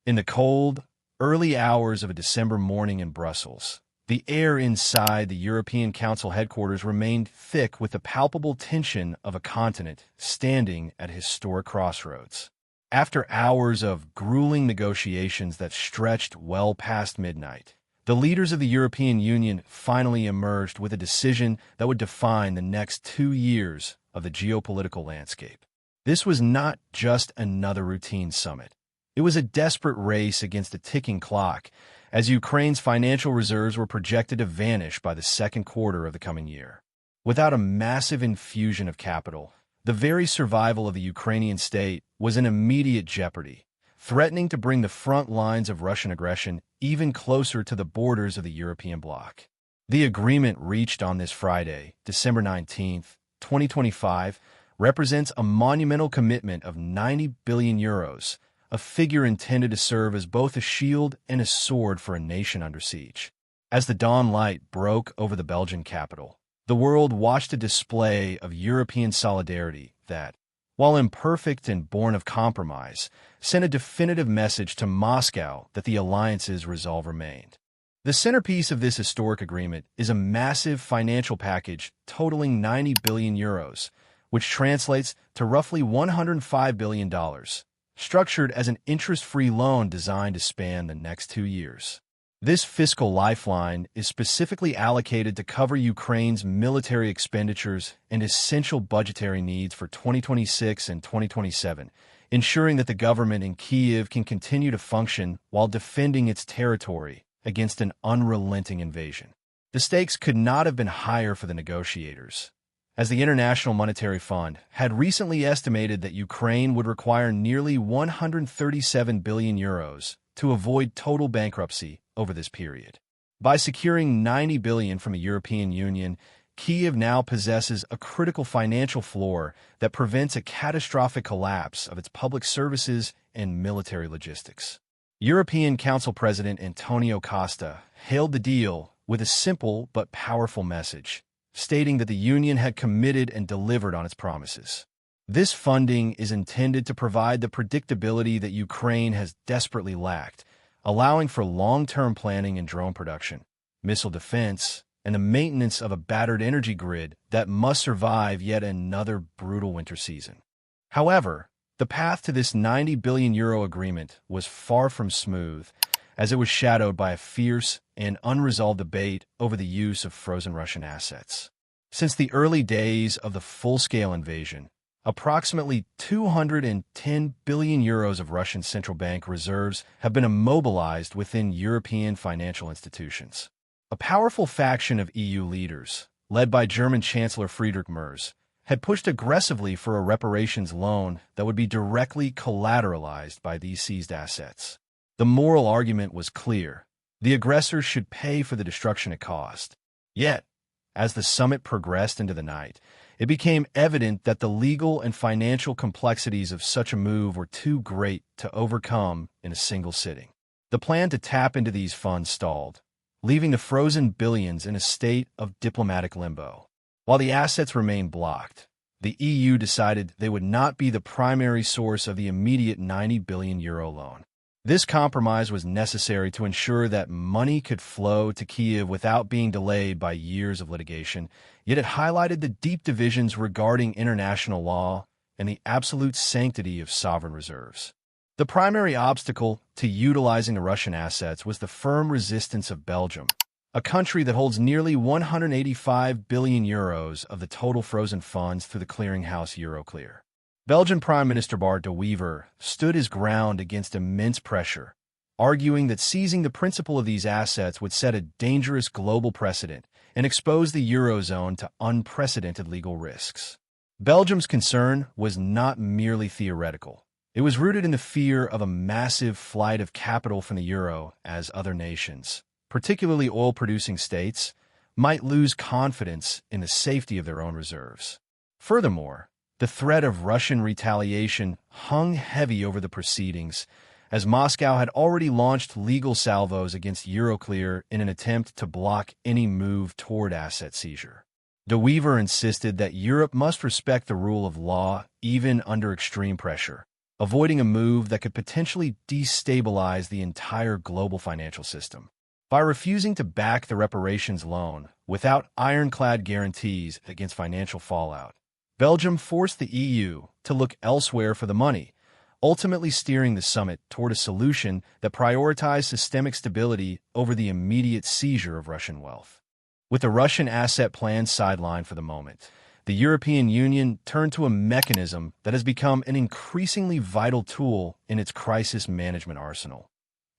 In the cold, early hours of a December morning in Brussels, the air inside the European Council headquarters remained thick with the palpable tension of a continent standing at a historic crossroads. After hours of grueling negotiations that stretched well past midnight, the leaders of the European Union finally emerged with a decision that would define the next 2 years of the geopolitical landscape. This was not just another routine summit. It was a desperate race against a ticking clock, as Ukraine's financial reserves were projected to vanish by the second quarter of the coming year. Without a massive infusion of capital, the very survival of the Ukrainian state was in immediate jeopardy, threatening to bring the front lines of Russian aggression even closer to the borders of the European bloc. The agreement reached on this Friday, December 19, 2025, represents a monumental commitment of 90 billion euros, a figure intended to serve as both a shield and a sword for a nation under siege. As the dawn light broke over the Belgian capital, the world watched a display of European solidarity that, while imperfect and born of compromise, sent a definitive message to Moscow that the alliance's resolve remained. The centerpiece of this historic agreement is a massive financial package totaling 90 billion euros, which translates to roughly $105 billion, structured as an interest-free loan designed to span the next 2 years. This fiscal lifeline is specifically allocated to cover Ukraine's military expenditures and essential budgetary needs for 2026 and 2027, ensuring that the government in Kyiv can continue to function while defending its territory against an unrelenting invasion. The stakes could not have been higher for the negotiators, as the International Monetary Fund had recently estimated that Ukraine would require nearly 137 billion euros to avoid total bankruptcy over this period. By securing 90 billion from the European Union, Kyiv now possesses a critical financial floor that prevents a catastrophic collapse of its public services and military logistics. European Council President Antonio Costa hailed the deal with a simple but powerful message, stating that the Union had committed and delivered on its promises. This funding is intended to provide the predictability that Ukraine has desperately lacked, allowing for long-term planning in drone production, missile defense, and the maintenance of a battered energy grid that must survive yet another brutal winter season. However, the path to this 90 billion euro agreement was far from smooth, as it was shadowed by a fierce and unresolved debate over the use of frozen Russian assets. Since the early days of the full-scale invasion, approximately 210 billion euros of Russian central bank reserves have been immobilized within European financial institutions. A powerful faction of EU leaders, led by German Chancellor Friedrich Merz, had pushed aggressively for a reparations loan that would be directly collateralized by these seized assets. The moral argument was clear: the aggressors should pay for the destruction it caused. Yet, as the summit progressed into the night, it became evident that the legal and financial complexities of such a move were too great to overcome in a single sitting. The plan to tap into these funds stalled, leaving the frozen billions in a state of diplomatic limbo. While the assets remained blocked, the EU decided they would not be the primary source of the immediate 90 billion euro loan. This compromise was necessary to ensure that money could flow to Kyiv without being delayed by years of litigation, yet it highlighted the deep divisions regarding international law and the absolute sanctity of sovereign reserves. The primary obstacle to utilizing the Russian assets was the firm resistance of Belgium, a country that holds nearly 185 billion euros of the total frozen funds through the clearinghouse Euroclear. Belgian Prime Minister Bart Wever stood his ground against immense pressure, arguing that seizing the principal of these assets would set a dangerous global precedent and expose the Eurozone to unprecedented legal risks. Belgium's concern was not merely theoretical. It was rooted in the fear of a massive flight of capital from the euro, as other nations, particularly oil-producing states, might lose confidence in the safety of their own reserves. Furthermore, the threat of Russian retaliation hung heavy over the proceedings, as Moscow had already launched legal salvos against Euroclear in an attempt to block any move toward asset seizure. De Wever insisted that Europe must respect the rule of law even under extreme pressure, avoiding a move that could potentially destabilize the entire global financial system. By refusing to back the reparations loan without ironclad guarantees against financial fallout, Belgium forced the EU to look elsewhere for the money, ultimately steering the summit toward a solution that prioritized systemic stability over the immediate seizure of Russian wealth. With the Russian asset plan sidelined for the moment, the European Union turned to a mechanism that has become an increasingly vital tool in its crisis management arsenal: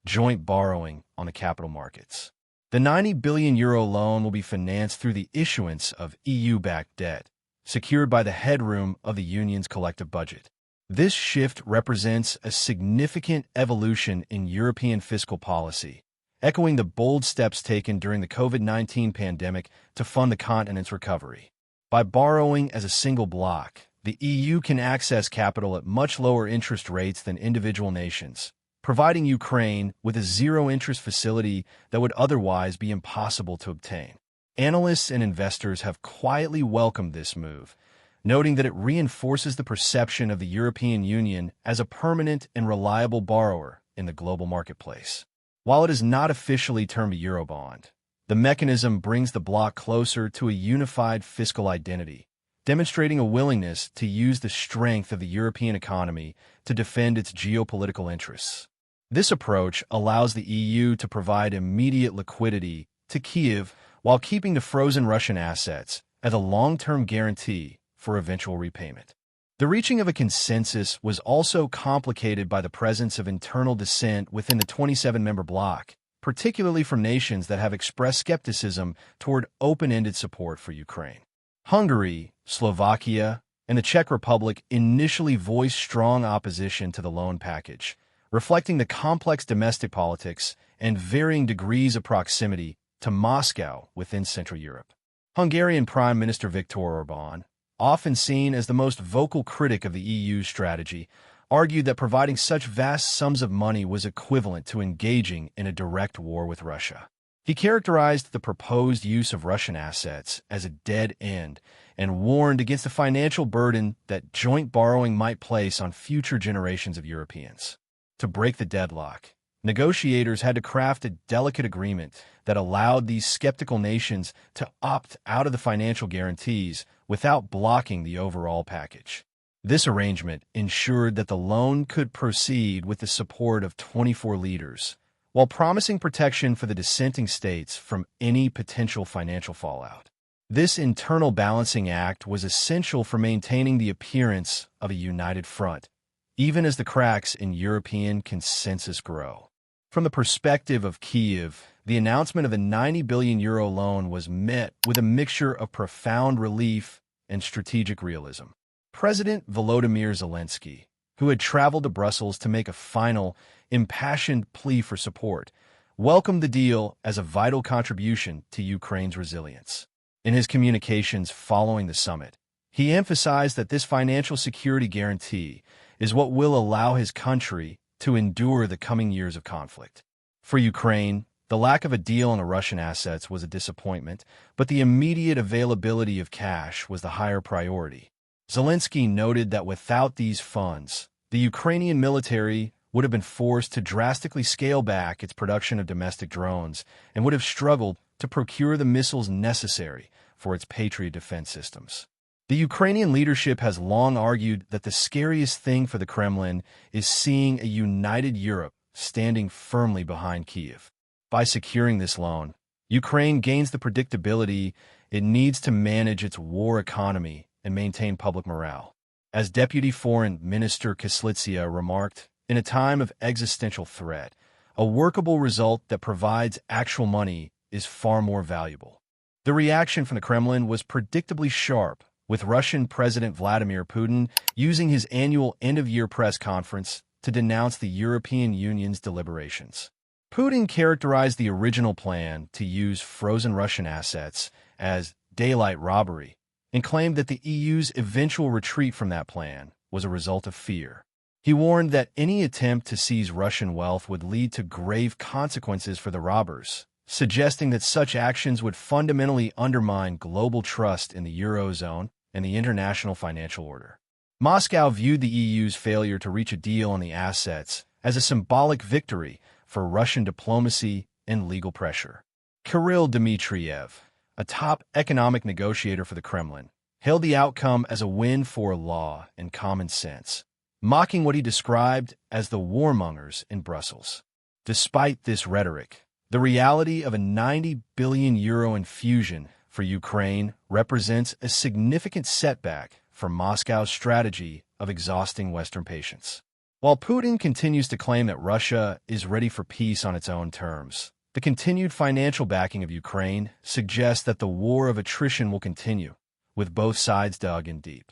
joint borrowing on the capital markets. The €90 billion loan will be financed through the issuance of EU-backed debt, secured by the headroom of the Union's collective budget. This shift represents a significant evolution in European fiscal policy, echoing the bold steps taken during the COVID-19 pandemic to fund the continent's recovery. By borrowing as a single bloc, the EU can access capital at much lower interest rates than individual nations, providing Ukraine with a zero-interest facility that would otherwise be impossible to obtain. Analysts and investors have quietly welcomed this move, noting that it reinforces the perception of the European Union as a permanent and reliable borrower in the global marketplace. While it is not officially termed a Eurobond, the mechanism brings the bloc closer to a unified fiscal identity, demonstrating a willingness to use the strength of the European economy to defend its geopolitical interests. This approach allows the EU to provide immediate liquidity to Kyiv while keeping the frozen Russian assets as a long-term guarantee for eventual repayment. The reaching of a consensus was also complicated by the presence of internal dissent within the 27-member bloc, particularly from nations that have expressed skepticism toward open-ended support for Ukraine. Hungary, Slovakia, and the Czech Republic initially voiced strong opposition to the loan package, reflecting the complex domestic politics and varying degrees of proximity to Moscow within Central Europe. Hungarian Prime Minister Viktor Orbán, often seen as the most vocal critic of the EU's strategy, argued that providing such vast sums of money was equivalent to engaging in a direct war with Russia. He characterized the proposed use of Russian assets as a dead end and warned against the financial burden that joint borrowing might place on future generations of Europeans. To break the deadlock, negotiators had to craft a delicate agreement that allowed these skeptical nations to opt out of the financial guarantees without blocking the overall package. This arrangement ensured that the loan could proceed with the support of 24 leaders, while promising protection for the dissenting states from any potential financial fallout. This internal balancing act was essential for maintaining the appearance of a united front, even as the cracks in European consensus grow. From the perspective of Kyiv, the announcement of a €90 billion loan was met with a mixture of profound relief and strategic realism. President Volodymyr Zelensky, who had traveled to Brussels to make a final, impassioned plea for support, welcomed the deal as a vital contribution to Ukraine's resilience. In his communications following the summit, he emphasized that this financial security guarantee is what will allow his country to endure the coming years of conflict. For Ukraine, the lack of a deal on the Russian assets was a disappointment, but the immediate availability of cash was the higher priority. Zelensky noted that without these funds, the Ukrainian military would have been forced to drastically scale back its production of domestic drones and would have struggled to procure the missiles necessary for its Patriot defense systems. The Ukrainian leadership has long argued that the scariest thing for the Kremlin is seeing a united Europe standing firmly behind Kyiv. By securing this loan, Ukraine gains the predictability it needs to manage its war economy and maintain public morale. As Deputy Foreign Minister Kyslytsya remarked, in a time of existential threat, a workable result that provides actual money is far more valuable. The reaction from the Kremlin was predictably sharp, with Russian President Vladimir Putin using his annual end-of-year press conference to denounce the European Union's deliberations. Putin characterized the original plan to use frozen Russian assets as daylight robbery and claimed that the EU's eventual retreat from that plan was a result of fear. He warned that any attempt to seize Russian wealth would lead to grave consequences for the robbers, suggesting that such actions would fundamentally undermine global trust in the Eurozone and the international financial order. Moscow viewed the EU's failure to reach a deal on the assets as a symbolic victory for Russian diplomacy and legal pressure. Kirill Dmitriev, a top economic negotiator for the Kremlin, hailed the outcome as a win for law and common sense, mocking what he described as the warmongers in Brussels. Despite this rhetoric, the reality of a €90 billion infusion for Ukraine represents a significant setback for Moscow's strategy of exhausting Western patience. While Putin continues to claim that Russia is ready for peace on its own terms, the continued financial backing of Ukraine suggests that the war of attrition will continue, with both sides dug in deep.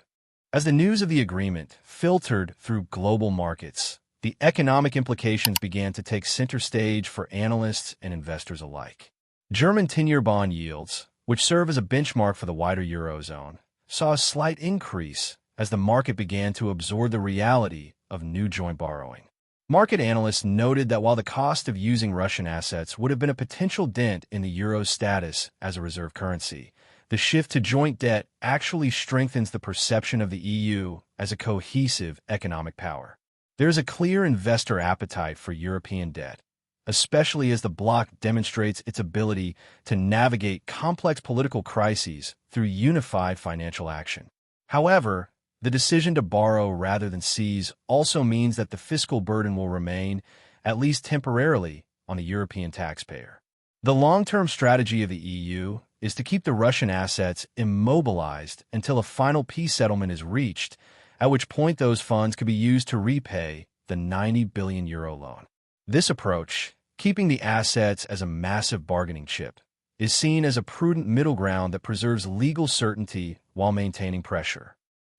As the news of the agreement filtered through global markets, the economic implications began to take center stage for analysts and investors alike. German 10-year bond yields, which serve as a benchmark for the wider Eurozone, saw a slight increase as the market began to absorb the reality of new joint borrowing. Market analysts noted that while the cost of using Russian assets would have been a potential dent in the euro's status as a reserve currency, the shift to joint debt actually strengthens the perception of the EU as a cohesive economic power. There is a clear investor appetite for European debt, especially as the bloc demonstrates its ability to navigate complex political crises through unified financial action. However, the decision to borrow rather than seize also means that the fiscal burden will remain, at least temporarily, on the European taxpayer. The long-term strategy of the EU is to keep the Russian assets immobilized until a final peace settlement is reached, at which point those funds could be used to repay the €90 billion loan. This approach, keeping the assets as a massive bargaining chip, is seen as a prudent middle ground that preserves legal certainty while maintaining pressure.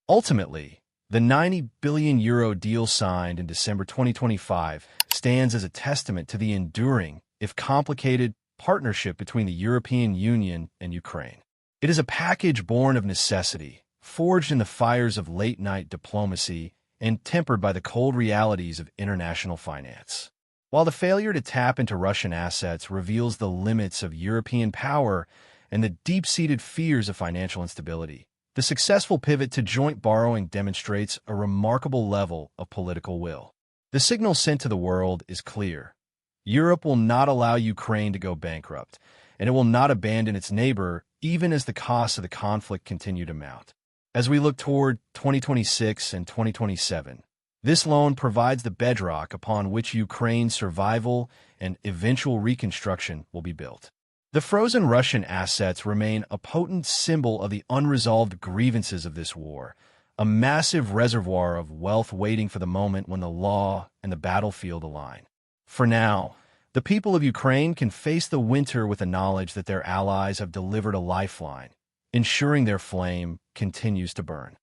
Ultimately, the €90 billion deal signed in December 2025 stands as a testament to the enduring, if complicated, partnership between the European Union and Ukraine. It is a package born of necessity, forged in the fires of late-night diplomacy, and tempered by the cold realities of international finance. While the failure to tap into Russian assets reveals the limits of European power and the deep-seated fears of financial instability, the successful pivot to joint borrowing demonstrates a remarkable level of political will. The signal sent to the world is clear. Europe will not allow Ukraine to go bankrupt, and it will not abandon its neighbor even as the costs of the conflict continue to mount. As we look toward 2026 and 2027, this loan provides the bedrock upon which Ukraine's survival and eventual reconstruction will be built. The frozen Russian assets remain a potent symbol of the unresolved grievances of this war, a massive reservoir of wealth waiting for the moment when the law and the battlefield align. For now, the people of Ukraine can face the winter with the knowledge that their allies have delivered a lifeline, ensuring their flame continues to burn.